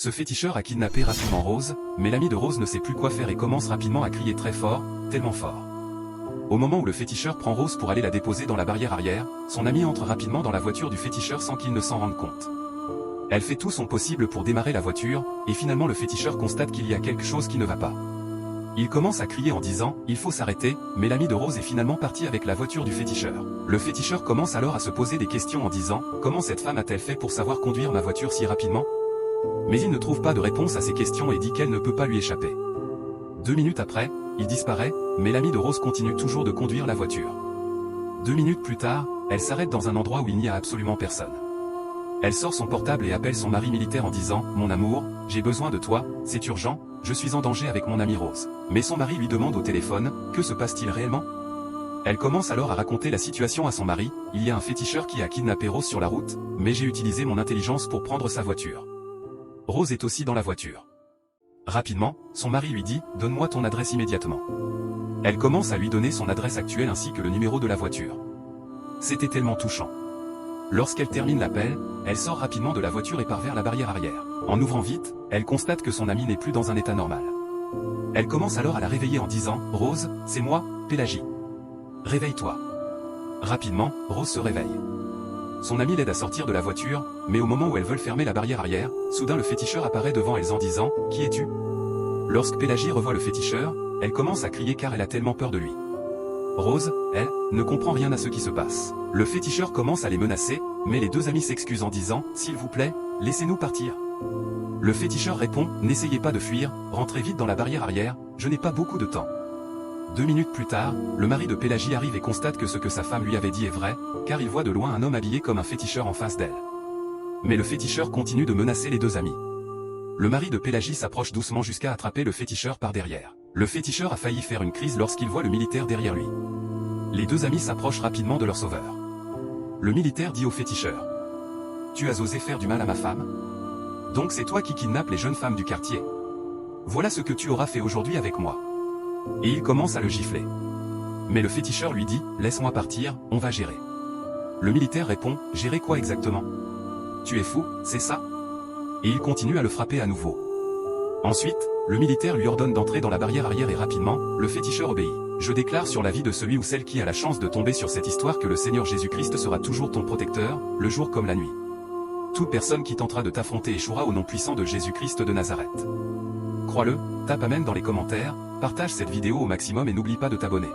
Ce féticheur a kidnappé rapidement Rose, mais l'ami de Rose ne sait plus quoi faire et commence rapidement à crier très fort, tellement fort. Au moment où le féticheur prend Rose pour aller la déposer dans la barrière arrière, son ami entre rapidement dans la voiture du féticheur sans qu'il ne s'en rende compte. Elle fait tout son possible pour démarrer la voiture, et finalement le féticheur constate qu'il y a quelque chose qui ne va pas. Il commence à crier en disant « Il faut s'arrêter », mais l'ami de Rose est finalement parti avec la voiture du féticheur. Le féticheur commence alors à se poser des questions en disant « Comment cette femme a-t-elle fait pour savoir conduire ma voiture si rapidement ?» Mais il ne trouve pas de réponse à ces questions et dit qu'elle ne peut pas lui échapper. 2 minutes après, il disparaît, mais l'ami de Rose continue toujours de conduire la voiture. 2 minutes plus tard, elle s'arrête dans un endroit où il n'y a absolument personne. Elle sort son portable et appelle son mari militaire en disant « Mon amour, j'ai besoin de toi, c'est urgent, je suis en danger avec mon amie Rose. » Mais son mari lui demande au téléphone « Que se passe-t-il réellement ?» Elle commence alors à raconter la situation à son mari « Il y a un féticheur qui a kidnappé Rose sur la route, mais j'ai utilisé mon intelligence pour prendre sa voiture. Rose est aussi dans la voiture. » Rapidement, son mari lui dit « Donne-moi ton adresse immédiatement. » Elle commence à lui donner son adresse actuelle ainsi que le numéro de la voiture. C'était tellement touchant. Lorsqu'elle termine l'appel, elle sort rapidement de la voiture et part vers la barrière arrière. En ouvrant vite, elle constate que son amie n'est plus dans un état normal. Elle commence alors à la réveiller en disant « Rose, c'est moi, Pélagie. Réveille-toi. » Rapidement, Rose se réveille. Son amie l'aide à sortir de la voiture, mais au moment où elles veulent fermer la barrière arrière, soudain le féticheur apparaît devant elles en disant « Qui es-tu » Lorsque Pélagie revoit le féticheur, elle commence à crier car elle a tellement peur de lui. Rose, elle, ne comprend rien à ce qui se passe. Le féticheur commence à les menacer, mais les deux amis s'excusent en disant « S'il vous plaît, laissez-nous partir. » Le féticheur répond « N'essayez pas de fuir, rentrez vite dans la barrière arrière, je n'ai pas beaucoup de temps. » 2 minutes plus tard, le mari de Pélagie arrive et constate que ce que sa femme lui avait dit est vrai, car il voit de loin un homme habillé comme un féticheur en face d'elle. Mais le féticheur continue de menacer les deux amis. Le mari de Pélagie s'approche doucement jusqu'à attraper le féticheur par derrière. Le féticheur a failli faire une crise lorsqu'il voit le militaire derrière lui. Les deux amis s'approchent rapidement de leur sauveur. Le militaire dit au féticheur « Tu as osé faire du mal à ma femme? Donc c'est toi qui kidnappes les jeunes femmes du quartier. Voilà ce que tu auras fait aujourd'hui avec moi. » Et il commence à le gifler. Mais le féticheur lui dit « Laisse-moi partir, on va gérer. » Le militaire répond « Gérer quoi exactement? Tu es fou, c'est ça? » Et il continue à le frapper à nouveau. Ensuite, le militaire lui ordonne d'entrer dans la barrière arrière et rapidement, le féticheur obéit. Je déclare sur la vie de celui ou celle qui a la chance de tomber sur cette histoire que le Seigneur Jésus-Christ sera toujours ton protecteur, le jour comme la nuit. Toute personne qui tentera de t'affronter échouera au nom puissant de Jésus-Christ de Nazareth. Crois-le, tape Amen dans les commentaires, partage cette vidéo au maximum et n'oublie pas de t'abonner.